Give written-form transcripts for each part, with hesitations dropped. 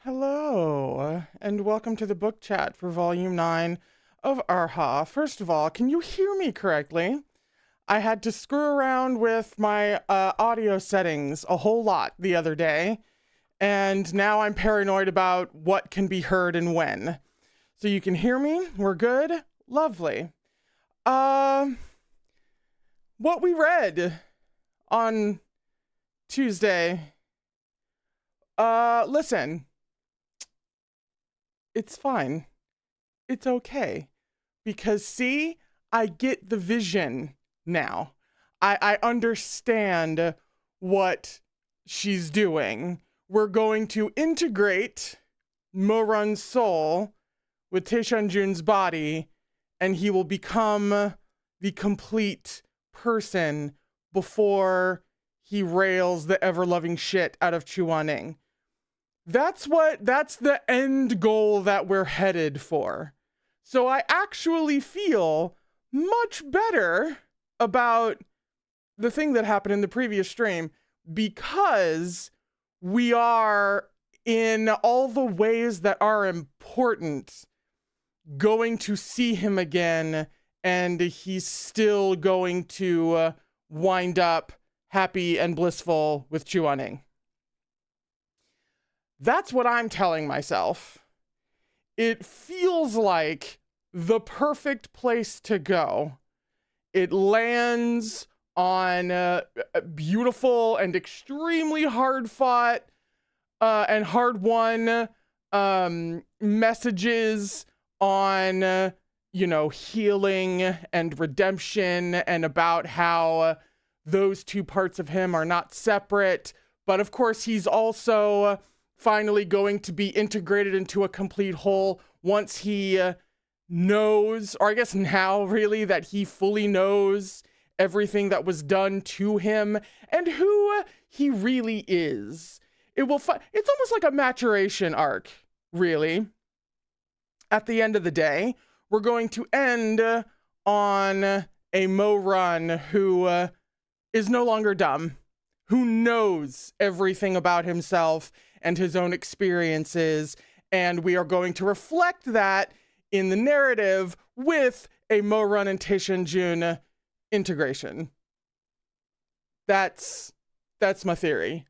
Hello, and welcome to the book chat for Volume 9 of Erha. First of all, can you hear me correctly? I had to screw around with my audio settings a whole lot the other day, and now I'm paranoid about what can be heard and when. So you can hear me? We're good? Lovely. What we read on Tuesday, listen. It's fine. It's okay. Because see, I get the vision now. I understand what she's doing. We're going to integrate Mo-run's soul with Tae-Shan-jun's body, and he will become the complete person before he rails the ever-loving shit out of Chuan-ing. That's the end goal that we're headed for. So I actually feel much better about the thing that happened in the previous stream because we are, in all the ways that are important, going to see him again, and he's still going to wind up happy and blissful with Chuan-ing. That's what I'm telling myself. It feels like the perfect place to go. It lands on beautiful and extremely hard-fought and hard-won messages on, healing and redemption, and about how those two parts of him are not separate. But of course, he's also finally going to be integrated into a complete whole once he knows, or I guess now really, that he fully knows everything that was done to him and who he really is. It's almost like a maturation arc, really. At the end of the day, we're going to end on a Mo-run who is no longer dumb, who knows everything about himself and his own experiences, and we are going to reflect that in the narrative with a Mo-run and Tae-Shan-jun integration. That's my theory.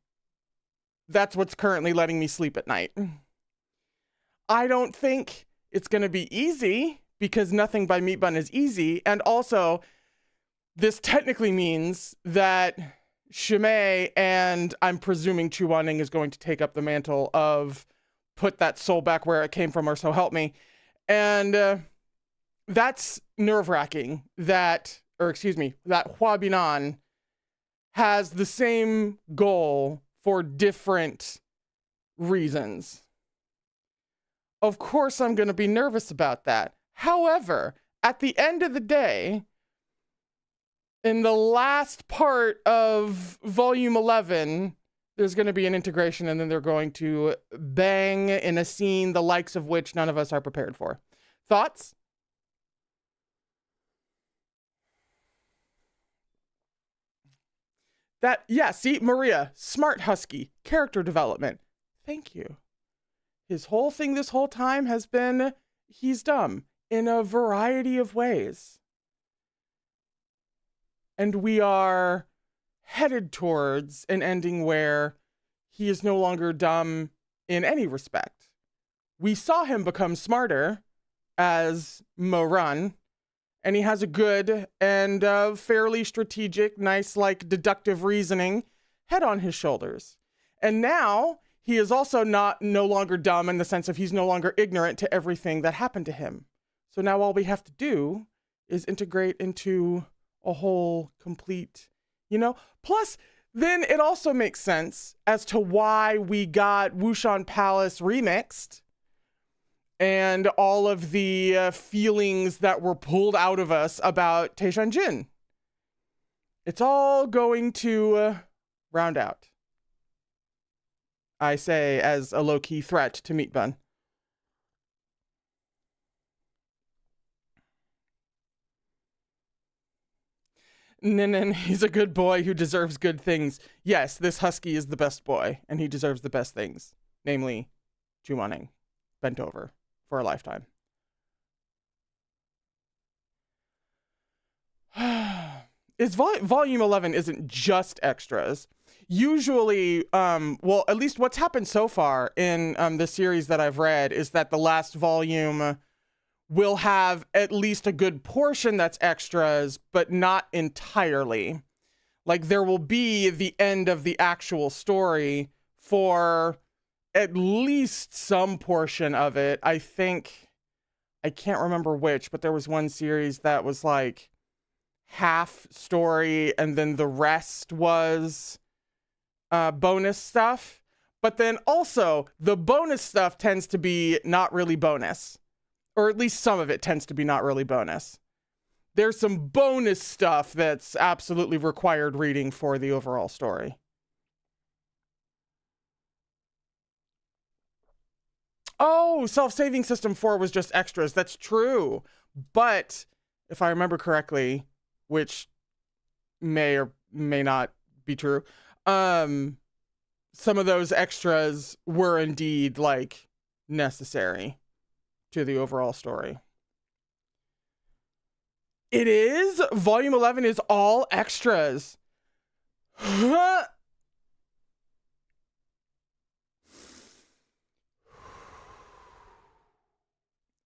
That's what's currently letting me sleep at night. I don't think it's going to be easy, because nothing by Meat Bun is easy, and also, this technically means that Shimei, and I'm presuming Chuan-ing, is going to take up the mantle of put that soul back where it came from, or so help me. And that's nerve-wracking that Hua Binan has the same goal for different reasons. Of course I'm going to be nervous about that. However, at the end of the day, in the last part of Volume 11, there's going to be an integration, and then they're going to bang in a scene the likes of which none of us are prepared for. Thoughts? See, Maria, smart husky, character development. Thank you. His whole thing this whole time has been, he's dumb in a variety of ways. And we are headed towards an ending where he is no longer dumb in any respect. We saw him become smarter as Mo-run, and he has a good and fairly strategic, nice, deductive reasoning head on his shoulders. And now he is also no longer dumb in the sense of he's no longer ignorant to everything that happened to him. So now all we have to do is integrate into a whole complete, Plus, then it also makes sense as to why we got Wushan Palace remixed and all of the feelings that were pulled out of us about Tae-Shan-jun. It's all going to round out. I say as a low-key threat to Meat Bun. Nin, he's a good boy who deserves good things. Yes, this husky is the best boy, and he deserves the best things. Namely, chewing, bent over for a lifetime. It's volume 11 isn't just extras. Usually, well, at least what's happened so far in the series that I've read is that the last volume will have at least a good portion that's extras, but not entirely. Like, there will be the end of the actual story for at least some portion of it. I think, I can't remember which, but there was one series that was like half story and then the rest was bonus stuff. But then also the bonus stuff tends to be not really bonus, or at least some of it tends to be not really bonus. There's some bonus stuff that's absolutely required reading for the overall story. Oh, self-saving system 4 was just extras. That's true. But if I remember correctly, which may or may not be true, some of those extras were indeed like necessary to the overall story. It is? Volume 11 is all extras.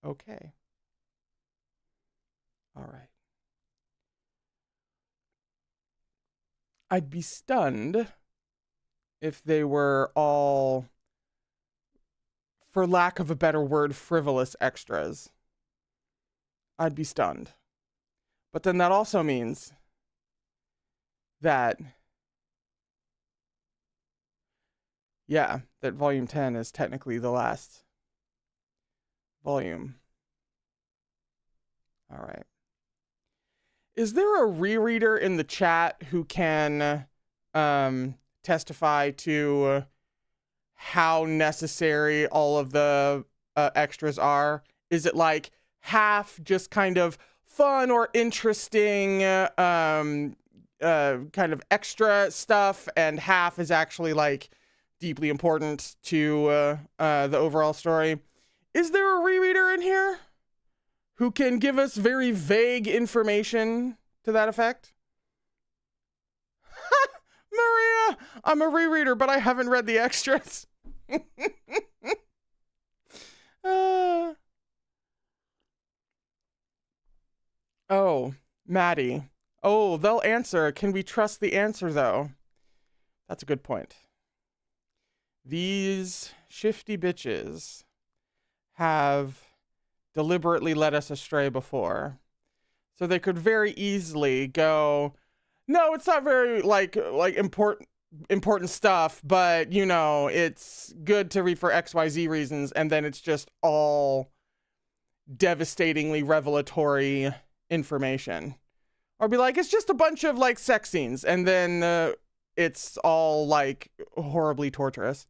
Okay. All right. I'd be stunned if they were all, for lack of a better word, frivolous extras. I'd be stunned. But then that also means that, yeah, that volume 10 is technically the last volume. All right. Is there a rereader in the chat who can testify to how necessary all of the extras are? Is it like half just kind of fun or interesting kind of extra stuff, and half is actually like deeply important to the overall story? Is there a rereader in here who can give us very vague information to that effect? Maria, I'm a rereader, but I haven't read the extras. Oh, Maddie. Oh, they'll answer. Can we trust the answer, though? That's a good point. These shifty bitches have deliberately led us astray before. So they could very easily go, no, it's not very like important stuff, but you know, it's good to read for XYZ reasons, and then it's just all devastatingly revelatory information. Or be like, it's just a bunch of like sex scenes, and then it's all like horribly torturous.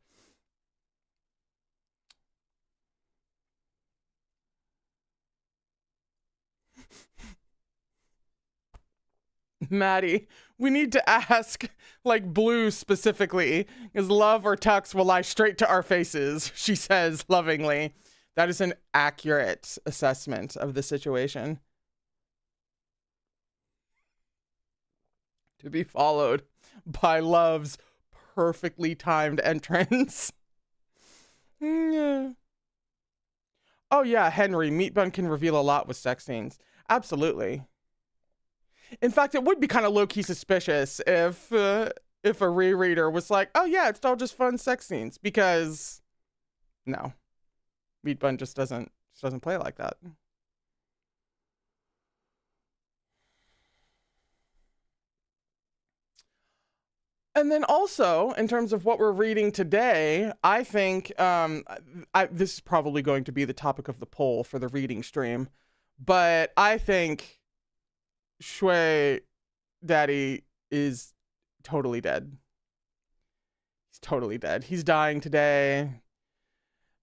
Maddie, we need to ask, like, Blue specifically, is love or tux will lie straight to our faces, she says lovingly. That is an accurate assessment of the situation. To be followed by Love's perfectly timed entrance. Yeah. Oh yeah, Henry, Meat Bun can reveal a lot with sex scenes. Absolutely. In fact, it would be kind of low-key suspicious if a rereader was like, oh yeah, it's all just fun sex scenes, because no. Meat Bun just doesn't play like that. And then also, in terms of what we're reading today, I think this is probably going to be the topic of the poll for the reading stream, but I think Shui Daddy is totally dead. He's totally dead. He's dying today.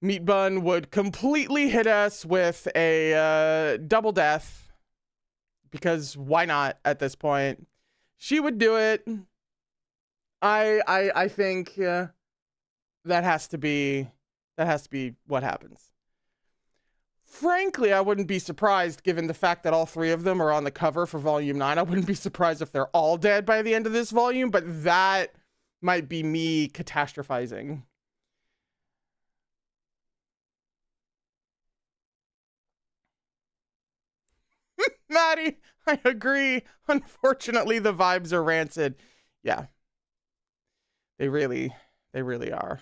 Meat Bun would completely hit us with a double death, because why not at this point? She would do it. I think that has to be That has to be what happens. Frankly, I wouldn't be surprised given the fact that all three of them are on the cover for volume 9. I wouldn't be surprised if they're all dead by the end of this volume, but that might be me catastrophizing. Maddie, I agree. Unfortunately, the vibes are rancid. Yeah. They really are.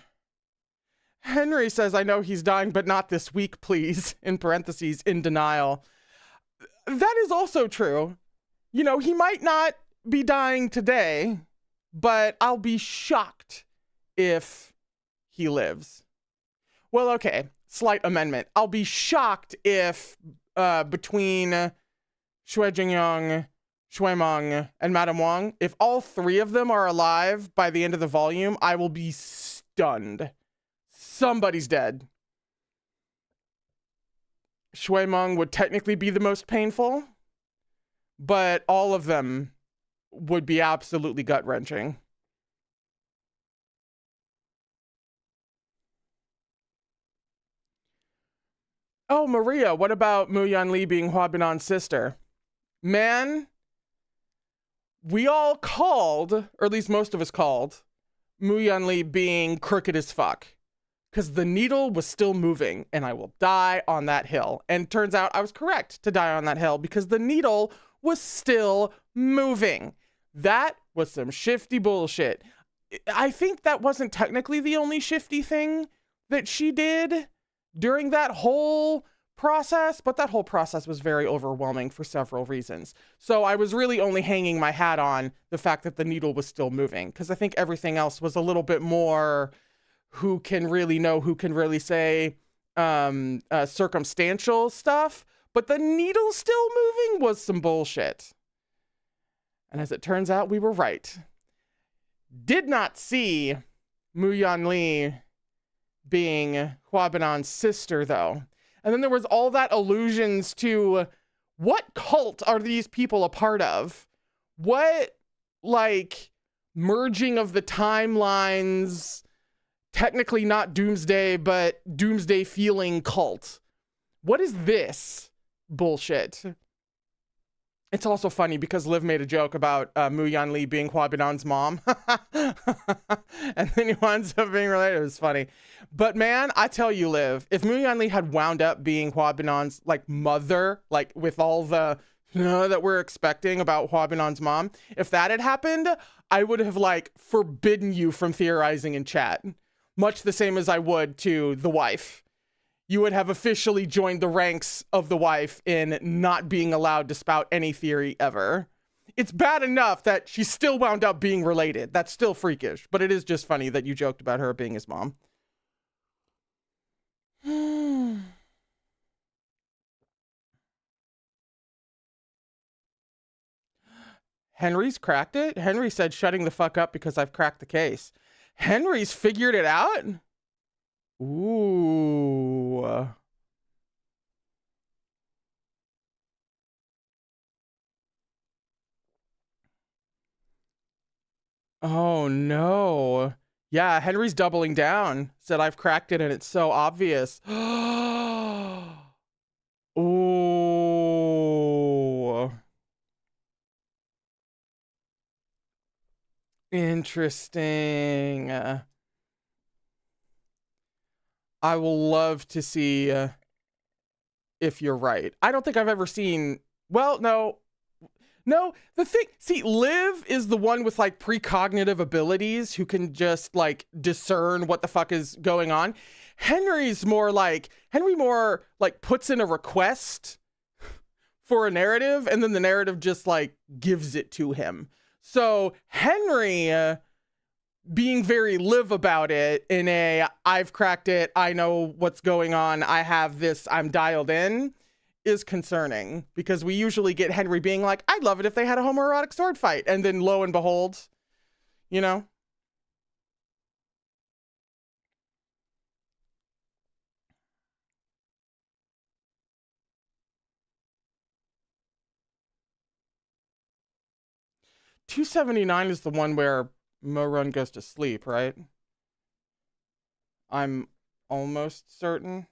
Henry says, I know he's dying, but not this week, please. In parentheses, in denial. That is also true. You know, he might not be dying today, but I'll be shocked if he lives. Well, okay, slight amendment. I'll be shocked if between Xue Jingyong, Xue Meng, and Madame Wang, if all three of them are alive by the end of the volume, I will be stunned. Somebody's dead. Xue Meng would technically be the most painful, but all of them would be absolutely gut-wrenching. Oh, Maria, what about Mu Yanli being Hua Binan's sister? Man, we all called, or at least most of us called, Mu Yanli being crooked as fuck. Because the needle was still moving, and I will die on that hill. And turns out I was correct to die on that hill because the needle was still moving. That was some shifty bullshit. I think that wasn't technically the only shifty thing that she did during that whole process, but that whole process was very overwhelming for several reasons. So I was really only hanging my hat on the fact that the needle was still moving, because I think everything else was a little bit more who can really know, who can really say circumstantial stuff, but the needle still moving was some bullshit. And as it turns out, we were right. Did not see Mu Yanli being Hua Binan's sister, though. And then there was all that allusions to what cult are these people a part of? What, like, merging of the timelines, technically not Doomsday, but Doomsday feeling cult? What is this bullshit? It's also funny because Liv made a joke about Mu Yanli being Hua Binan's mom. And then he winds up being related. It was funny. But man, I tell you, Liv, if Mu Yanli had wound up being Hua Binan's like mother, like with all the that we're expecting about Hua Binan's mom, if that had happened, I would have like forbidden you from theorizing in chat. Much the same as I would to the wife. You would have officially joined the ranks of the wife in not being allowed to spout any theory ever. It's bad enough that she still wound up being related. That's still freakish, but it is just funny that you joked about her being his mom. Henry's cracked it? Henry said shutting the fuck up because I've cracked the case. Henry's figured it out? Ooh. Oh no. Yeah, Henry's doubling down. Said I've cracked it and it's so obvious. Ooh. Interesting. I will love to see if you're right. I don't think I've ever seen. Well, no. No, the thing, see, Liv is the one with like precognitive abilities who can just like discern what the fuck is going on. Henry more like puts in a request for a narrative and then the narrative just like gives it to him. So Henry being very Liv about it in a I've cracked it, I know what's going on, I have this, I'm dialed in, is concerning, because we usually get Henry being like, I'd love it if they had a homoerotic sword fight, and then lo and behold, you know. $279 is the one where Morun goes to sleep, right? I'm almost certain.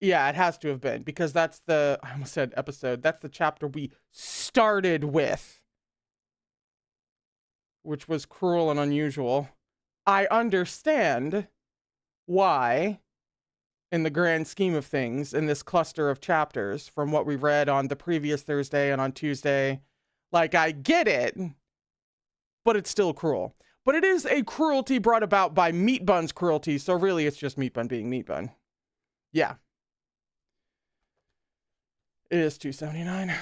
Yeah, it has to have been, because that's the, I almost said episode, that's the chapter we started with, which was cruel and unusual. I understand why, in the grand scheme of things, in this cluster of chapters, from what we read on the previous Thursday and on Tuesday, like, I get it, but it's still cruel. But it is a cruelty brought about by Meat Bun's cruelty, so really it's just Meat Bun being Meat Bun. Yeah. It is 279.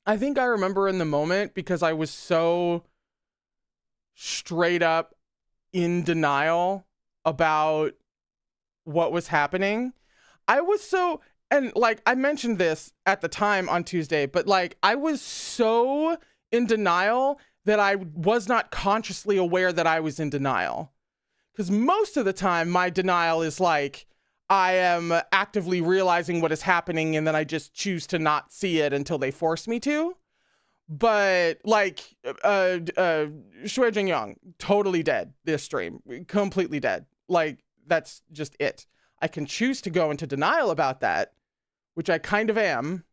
I think I remember in the moment, because I was so straight up in denial about what was happening. I was so, and like I mentioned this at the time on Tuesday, but like I was so in denial that I was not consciously aware that I was in denial. Because most of the time, my denial is like, I am actively realizing what is happening and then I just choose to not see it until they force me to. But like, Shui Jingyang, totally dead this stream, completely dead. Like, that's just it. I can choose to go into denial about that, which I kind of am,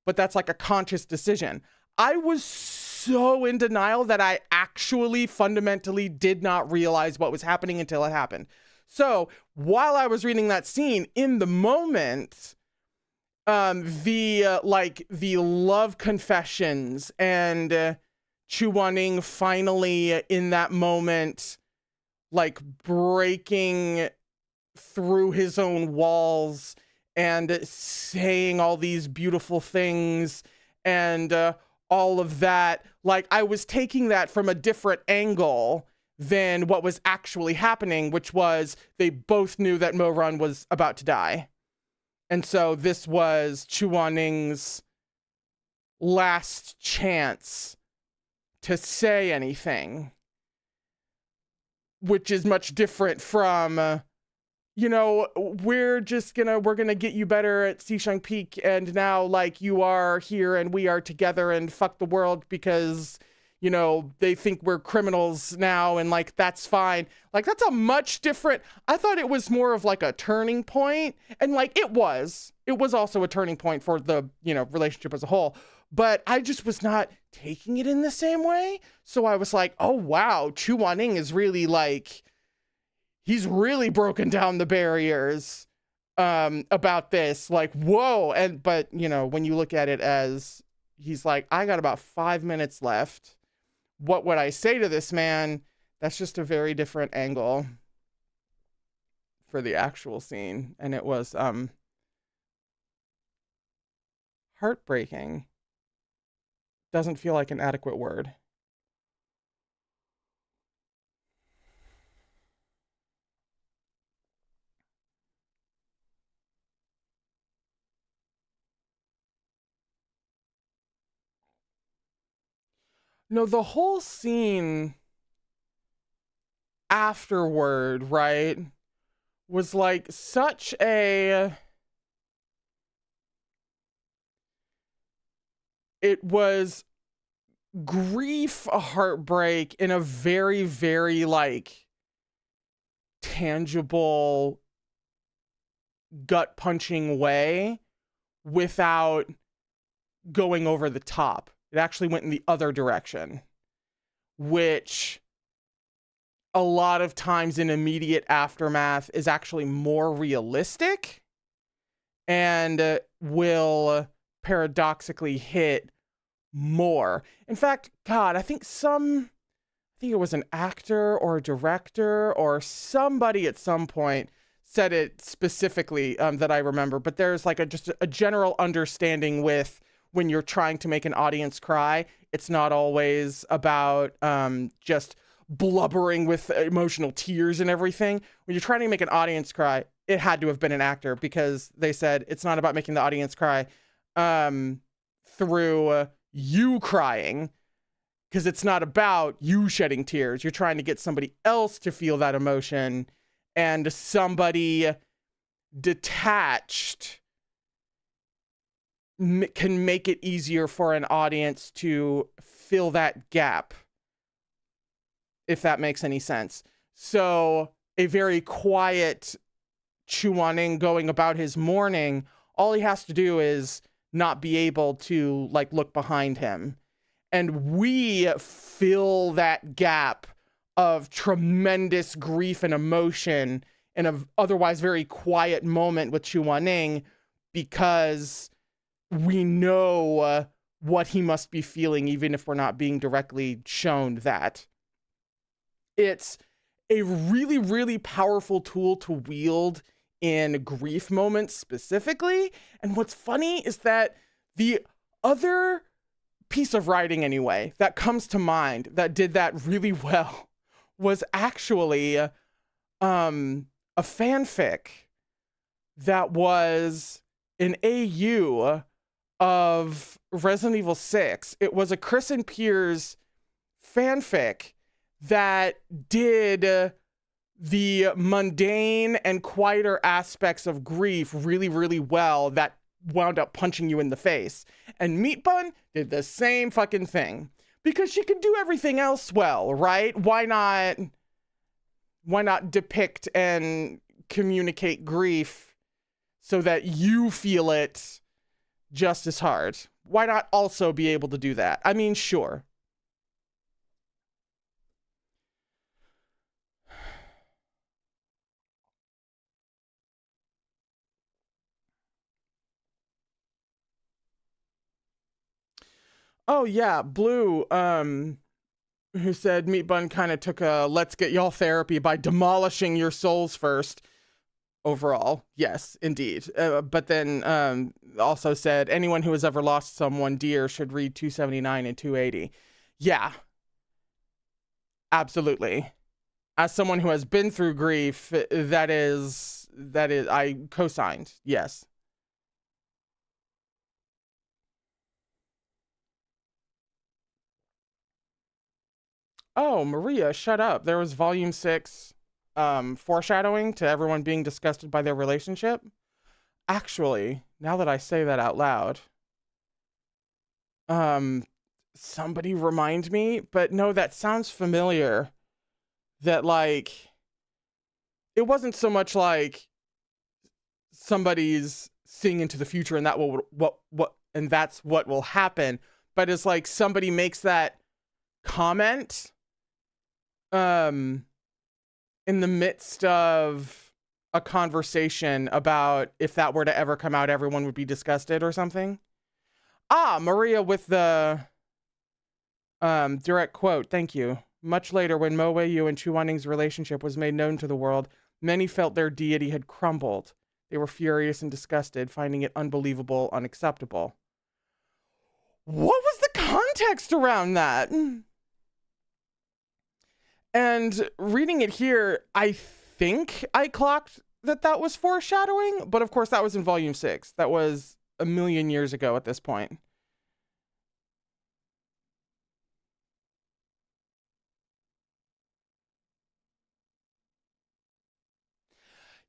but that's like a conscious decision. I was so in denial that I actually fundamentally did not realize what was happening until it happened. So while I was reading that scene, in the moment, the love confessions and Chu Waning finally in that moment, like breaking through his own walls and saying all these beautiful things and all of that, like I was taking that from a different angle than what was actually happening, which was they both knew that Mo Run was about to die. And so this was Chu Waning's last chance to say anything, which is much different from, we're gonna get you better at Xishang Peak, and now like you are here and we are together and fuck the world because, they think we're criminals now and like that's fine. Like that's a much different, I thought it was more of like a turning point, and like it was also a turning point for the, relationship as a whole, but I just was not taking it in the same way. So I was like, oh wow, Chu Waning is really like, he's really broken down the barriers about this, like, whoa. But when you look at it as he's like, I got about 5 minutes left, what would I say to this man? That's just a very different angle for the actual scene. And it was heartbreaking. Doesn't feel like an adequate word. No, the whole scene afterward, right, was like such a, it was grief, a heartbreak in a very, very like tangible, gut punching way without going over the top. It actually went in the other direction, which a lot of times in immediate aftermath is actually more realistic and will paradoxically hit more. In fact, God, I think it was an actor or a director or somebody at some point said it specifically that I remember, but there's like just a general understanding with when you're trying to make an audience cry, it's not always about just blubbering with emotional tears and everything. When you're trying to make an audience cry, it had to have been an actor, because they said it's not about making the audience cry through you crying, because it's not about you shedding tears. You're trying to get somebody else to feel that emotion, and somebody detached can make it easier for an audience to fill that gap, if that makes any sense. So a very quiet Chuaning going about his morning, all he has to do is not be able to like look behind him. And we fill that gap of tremendous grief and emotion in an otherwise very quiet moment with Chuaning, because we know what he must be feeling, even if we're not being directly shown that. It's a really, really powerful tool to wield in grief moments specifically. And what's funny is that the other piece of writing, anyway, that comes to mind that did that really well was actually a fanfic that was an AU of Resident Evil 6. It was a Chris and Piers fanfic that did the mundane and quieter aspects of grief really, really well, that wound up punching you in the face. And Meat Bun did the same fucking thing, because she can do everything else well, right? Why not depict and communicate grief so that you feel it just as hard? Why not also be able to do that? I mean, sure. Oh yeah, Blue, who said Meat Bun kind of took a let's get y'all therapy by demolishing your souls first. Overall, yes, indeed. But then also said anyone who has ever lost someone dear should read 279 and 280. Yeah, absolutely. As someone who has been through grief, that is, I co-signed. Yes. Oh, Maria, shut up. There was volume 6 foreshadowing to everyone being disgusted by their relationship. Actually, now that I say that out loud, somebody remind me, but no, that sounds familiar. That like, it wasn't so much like somebody's seeing into the future and that will what and that's what will happen, but it's like somebody makes that comment in the midst of a conversation about if that were to ever come out, everyone would be disgusted or something. Ah, Maria with the direct quote. Thank you. Much later, when Mo Wei-yu and Chuaning's relationship was made known to the world, many felt their deity had crumbled. They were furious and disgusted, finding it unbelievable, unacceptable. What was the context around that? And reading it here, I think I clocked that was foreshadowing, but of course that was in volume 6. That was a million years ago at this point.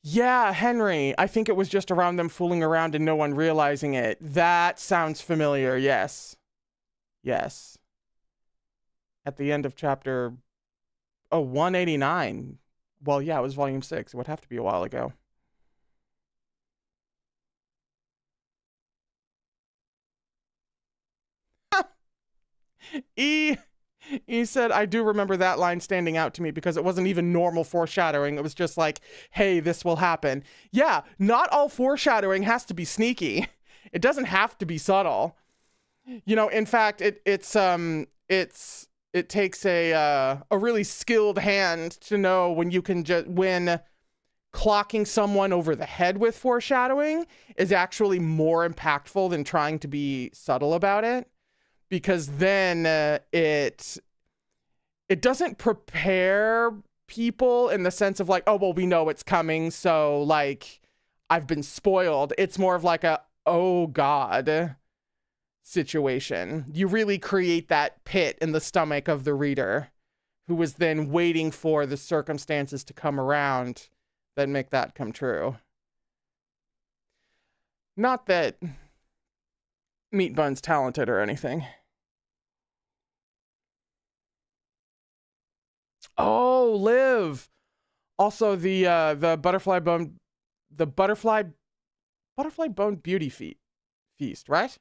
Yeah, Henry. I think it was just around them fooling around and no one realizing it. That sounds familiar. Yes. Yes. At the end of chapter 189. Well, yeah, it was volume 6. It would have to be a while ago. He said, I do remember that line standing out to me because it wasn't even normal foreshadowing. It was just like, hey, this will happen. Yeah, not all foreshadowing has to be sneaky. It doesn't have to be subtle. You know, in fact, it takes a really skilled hand to know when you can when clocking someone over the head with foreshadowing is actually more impactful than trying to be subtle about it. Because then it doesn't prepare people in the sense of like, oh, well, we know it's coming, so like I've been spoiled. It's more of like a, oh God situation. You really create that pit in the stomach of the reader who was then waiting for the circumstances to come around that make that come true. Not that Meat Bun's talented or anything. Oh, Liv. Also the butterfly bone beauty feast, right?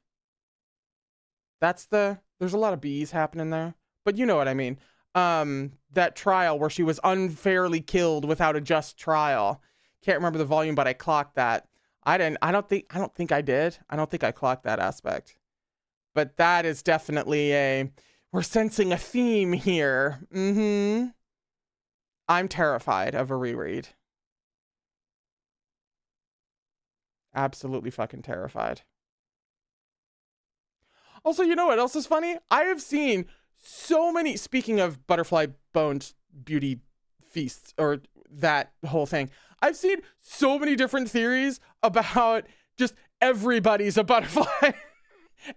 There's a lot of bees happening there, but you know what I mean. That trial where she was unfairly killed without a just trial. Can't remember the volume, but I clocked that. I don't think I did. I don't think I clocked that aspect. But that is definitely we're sensing a theme here. I'm terrified of a reread. Absolutely fucking terrified. Also, you know what else is funny? I have seen so many, speaking of butterfly boned beauty feasts or that whole thing, I've seen so many different theories about just everybody's a butterfly.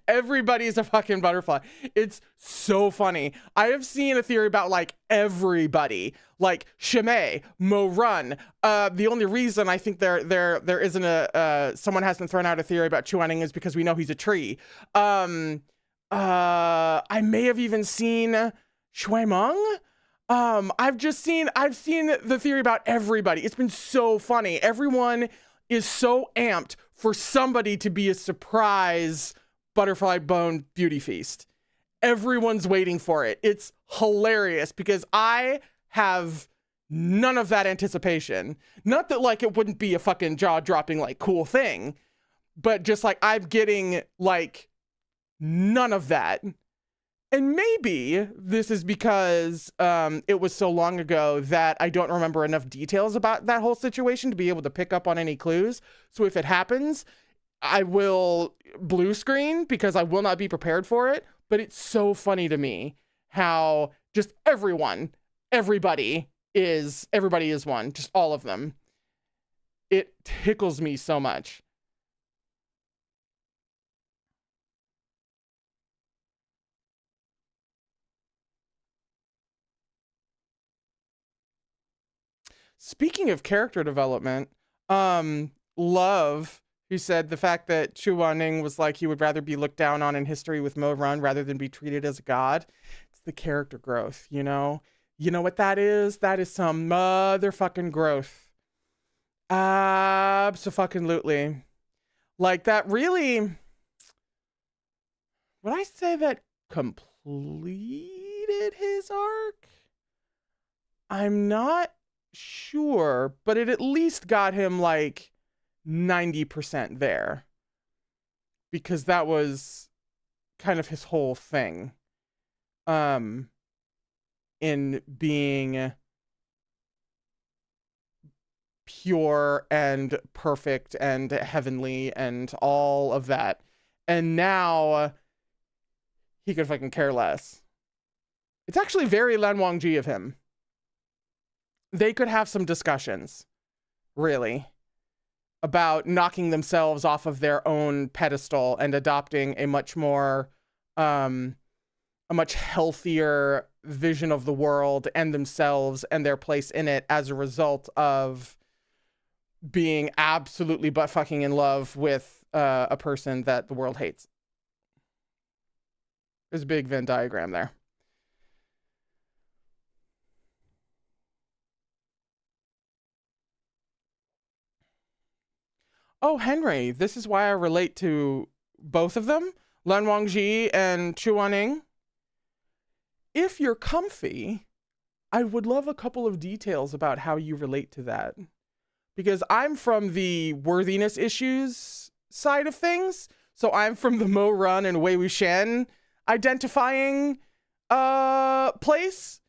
Everybody's a fucking butterfly. It's so funny. I have seen a theory about like everybody, like Shimei, Mo Run. The only reason I think there isn't someone hasn't thrown out a theory about Chuaning is because we know he's a tree. I may have even seen Shui Meng. I've seen the theory about everybody. It's been so funny. Everyone is so amped for somebody to be a surprise butterfly bone beauty feast. Everyone's waiting for it. It's hilarious because I have none of that anticipation. Not that like it wouldn't be a fucking jaw-dropping like cool thing, but just like I'm getting like none of that. And maybe this is because it was so long ago that I don't remember enough details about that whole situation to be able to pick up on any clues. So if it happens, I will blue screen because I will not be prepared for it. But it's so funny to me how just everybody is one, just all of them. It tickles me so much. Speaking of character development, Love, who said the fact that Chu Wanning was like he would rather be looked down on in history with Mo Run rather than be treated as a god. It's the character growth, you know? You know what that is? That is some motherfucking growth. Abso-fucking-lutely. Like that really, would I say that completed his arc? I'm not sure, but it at least got him like 90% there. Because that was kind of his whole thing. In being pure and perfect and heavenly and all of that. And now he could fucking care less. It's actually very Lan Wangji of him. They could have some discussions, really, about knocking themselves off of their own pedestal and adopting a much more, a much healthier vision of the world and themselves and their place in it as a result of being absolutely butt fucking in love with a person that the world hates. There's a big Venn diagram there. Oh, Henry, this is why I relate to both of them, Lan Wangji and Chu Wanning. If you're comfy, I would love a couple of details about how you relate to that. Because I'm from the worthiness issues side of things. So I'm from the Mo Run and Wei Wuxian identifying place.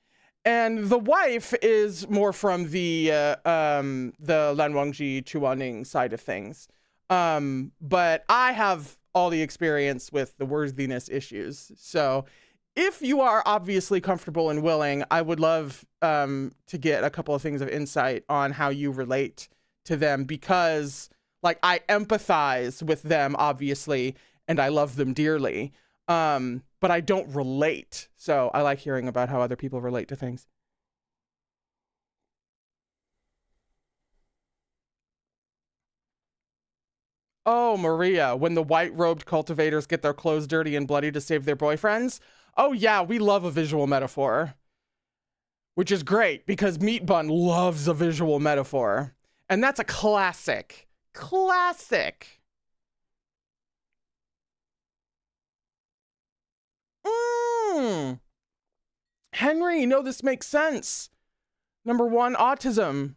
And the wife is more from the Lan Wangji Chu Wanning side of things. But I have all the experience with the worthiness issues. So if you are obviously comfortable and willing, I would love to get a couple of things of insight on how you relate to them, because like I empathize with them, obviously, and I love them dearly. But I don't relate. So I like hearing about how other people relate to things. Oh, Maria, when the white-robed cultivators get their clothes dirty and bloody to save their boyfriends. Oh yeah, we love a visual metaphor. which is great because Meat Bun loves a visual metaphor. And that's a classic. Classic. Mm. Henry, no, this makes sense. Number one, autism.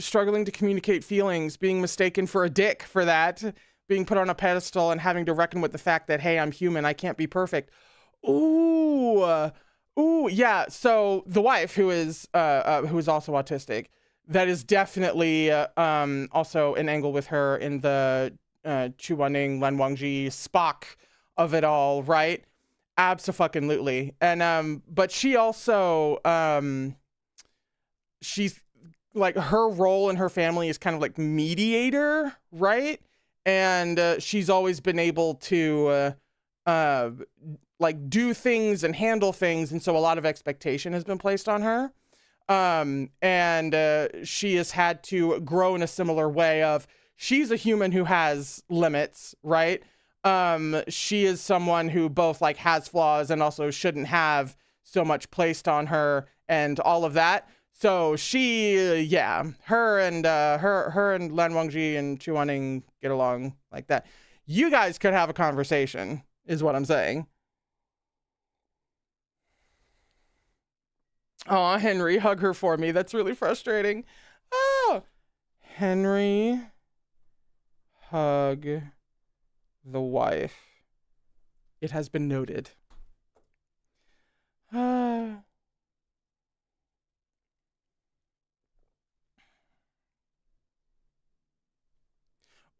Struggling to communicate feelings, being mistaken for a dick for that, being put on a pedestal and having to reckon with the fact that, hey, I'm human, I can't be perfect. Ooh. Ooh, yeah. So the wife, who is also autistic, that is definitely also an angle with her in the Chu Wan-ning, Lan Wangji, Spock of it all, right? Abso-fucking-lutely. And but she also she's like, her role in her family is kind of like mediator, right? And she's always been able to like do things and handle things, and so a lot of expectation has been placed on her. And she has had to grow in a similar way of, she's a human who has limits, right? She is someone who both like has flaws and also shouldn't have so much placed on her and all of that. So she, yeah, her and Lan Wangji and Chu Wan-ning get along like that. You guys could have a conversation, is what I'm saying. Oh, Henry, hug her for me. That's really frustrating. Oh, Henry, hug the wife. It has been noted.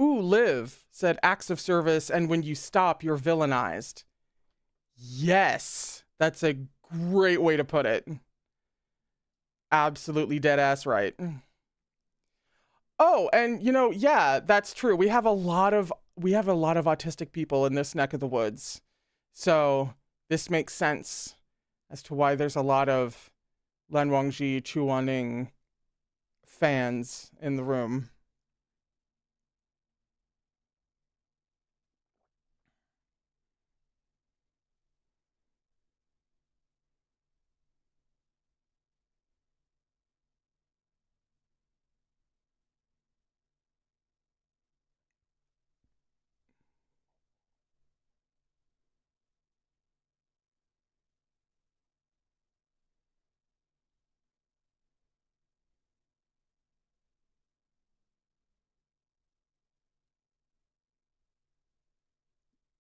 Ooh, Liv said acts of service, and when you stop, you're villainized. Yes, that's a great way to put it. Absolutely dead ass right. Oh, and you know, yeah, that's true. We have a lot of autistic people in this neck of the woods. So this makes sense as to why there's a lot of Lan Wangji, Chu Wan-ning fans in the room.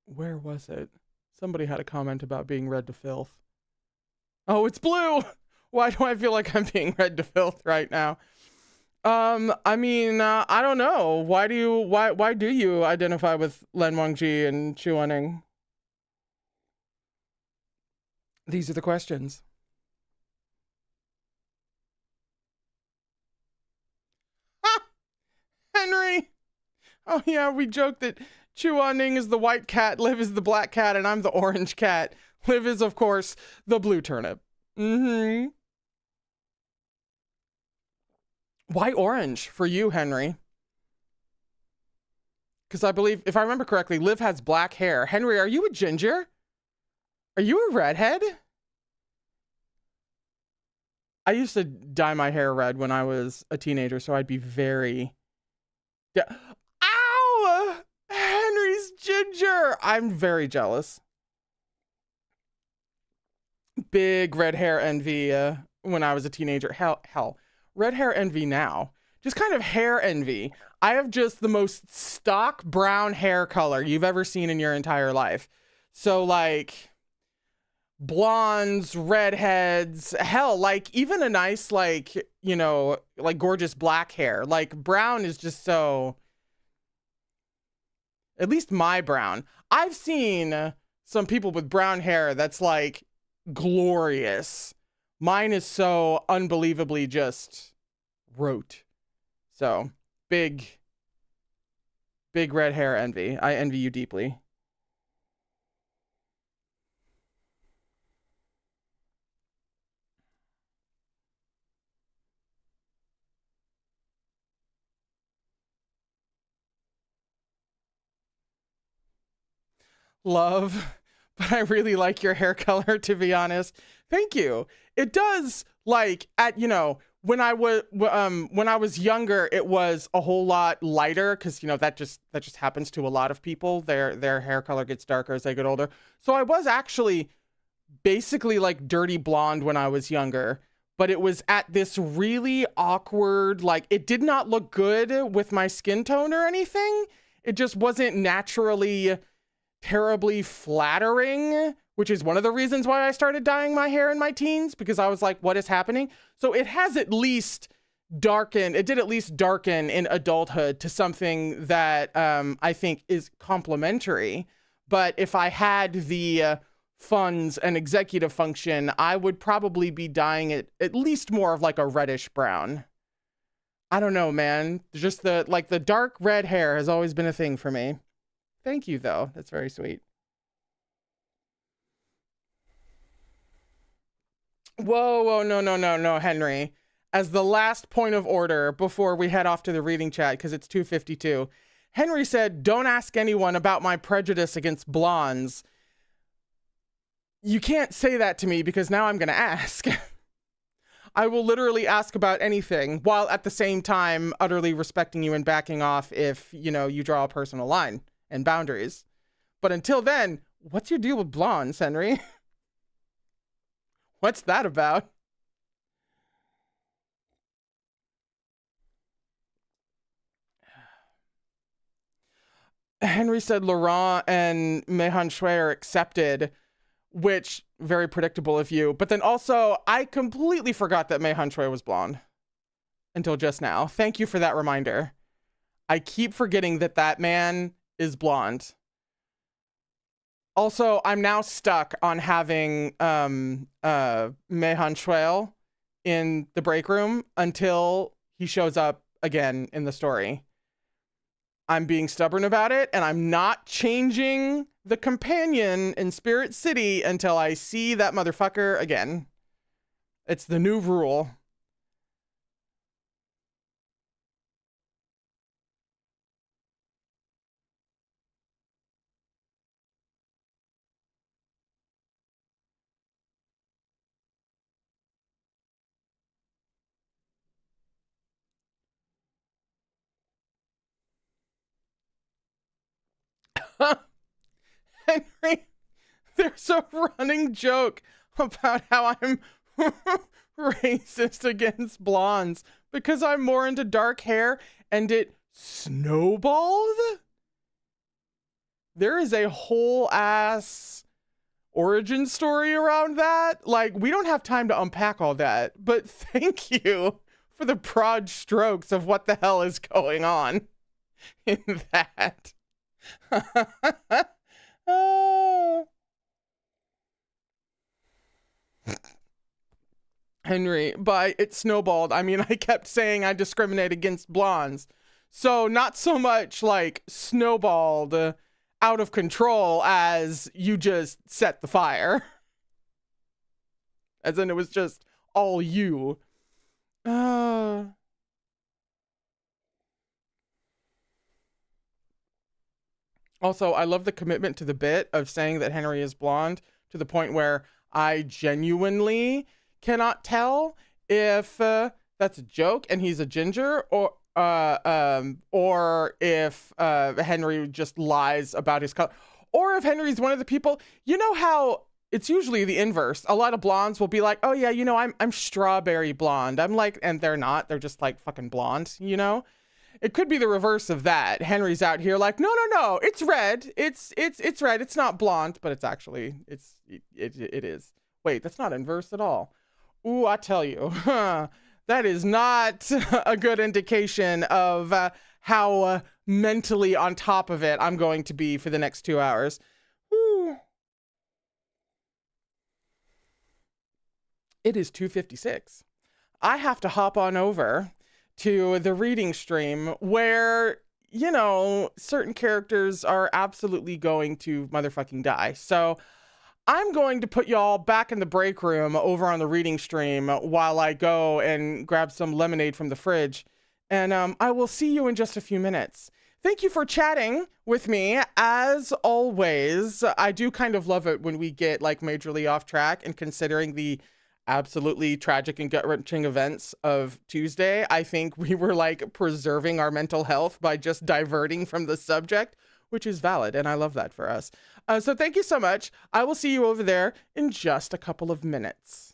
Where was it? Somebody had a comment about being read to filth. Oh, it's blue. Why do I feel like I'm being read to filth right now? I mean, I don't know. Why do you identify with Lan Wangji and Chu Wan-ning? These are the questions. Ah, Henry. Oh yeah, we joked that Chu Wan-ning is the white cat, Liv is the black cat, and I'm the orange cat. Liv is, of course, the blue turnip. Mm-hmm. Why orange for you, Henry? Because I believe, if I remember correctly, Liv has black hair. Henry, are you a ginger? Are you a redhead? I used to dye my hair red when I was a teenager, so I'd be very... Ow! Henry's ginger! I'm very jealous. Big red hair envy when I was a teenager. Hell, red hair envy now. Just kind of hair envy. I have just the most stock brown hair color you've ever seen in your entire life. So like blondes, redheads, hell, like even a nice, like, you know, like gorgeous black hair. Like brown is just so, at least my brown. I've seen some people with brown hair that's like glorious. Mine is so unbelievably just rote. So big red hair envy. I envy you deeply. Love, but I really like your hair color, to be honest. Thank you. It does Like at, when I was younger, it was a whole lot lighter because that just happens to a lot of people. Their hair color gets darker as they get older. So I was actually basically like dirty blonde when I was younger, but it was at this really awkward, like it did not look good with my skin tone or anything. It just wasn't naturally terribly flattering, which is one of the reasons why I started dyeing my hair in my teens, because I was like, what is happening? So it has at least darkened, it did at least darken in adulthood to something that I think is complimentary. But if I had the funds and executive function, I would probably be dyeing it at least more of like a reddish brown. I don't know, man. Just the dark red hair has always been a thing for me. Thank you, though. That's very sweet. Whoa, no, Henry. As the last point of order before we head off to the reading chat, because it's 2:52, Henry said, don't ask anyone about my prejudice against blondes. You can't say that to me because now I'm going to ask. I will literally ask about anything while at the same time utterly respecting you and backing off if, you draw a personal line and boundaries. But until then, what's your deal with blondes, Henry? What's that about? Henry said Laurent and Mehan Shui are accepted, which very predictable of you. But then also, I completely forgot that Mehan Shui was blonde until just now. Thank you for that reminder. I keep forgetting that man is blonde. Also, I'm now stuck on having Mehan Shui in the break room until he shows up again in the story. I'm being stubborn about it, and I'm not changing the companion in Spirit City until I see that motherfucker again. It's the new rule. Henry, there's a running joke about how I'm racist against blondes because I'm more into dark hair and it snowballed. There is a whole ass origin story around that. Like, we don't have time to unpack all that, but thank you for the broad strokes of what the hell is going on in that. Henry, by it snowballed, I mean, I kept saying I discriminate against blondes. So not so much like snowballed out of control as you just set the fire. As in it was just all you. Also, I love the commitment to the bit of saying that Henry is blonde to the point where I genuinely cannot tell if that's a joke and he's a ginger or if Henry just lies about his color, or if Henry's one of the people, how it's usually the inverse. A lot of blondes will be like, oh yeah, I'm strawberry blonde. I'm like, and they're not, they're just like fucking blonde, It could be the reverse of that. Henry's out here like, no, it's red. It's red. It's not blonde, but it's actually, it is. Wait, that's not inverse at all. Ooh, I tell you, that is not a good indication of how mentally on top of it I'm going to be for the next 2 hours. Ooh. It is 2:56. I have to hop on over to the reading stream where, certain characters are absolutely going to motherfucking die. So I'm going to put y'all back in the break room over on the reading stream while I go and grab some lemonade from the fridge. And I will see you in just a few minutes. Thank you for chatting with me. As always, I do kind of love it when we get like majorly off track, and considering the absolutely tragic and gut-wrenching events of Tuesday, I think we were like preserving our mental health by just diverting from the subject, which is valid. And I love that for us. So thank you so much. I will see you over there in just a couple of minutes.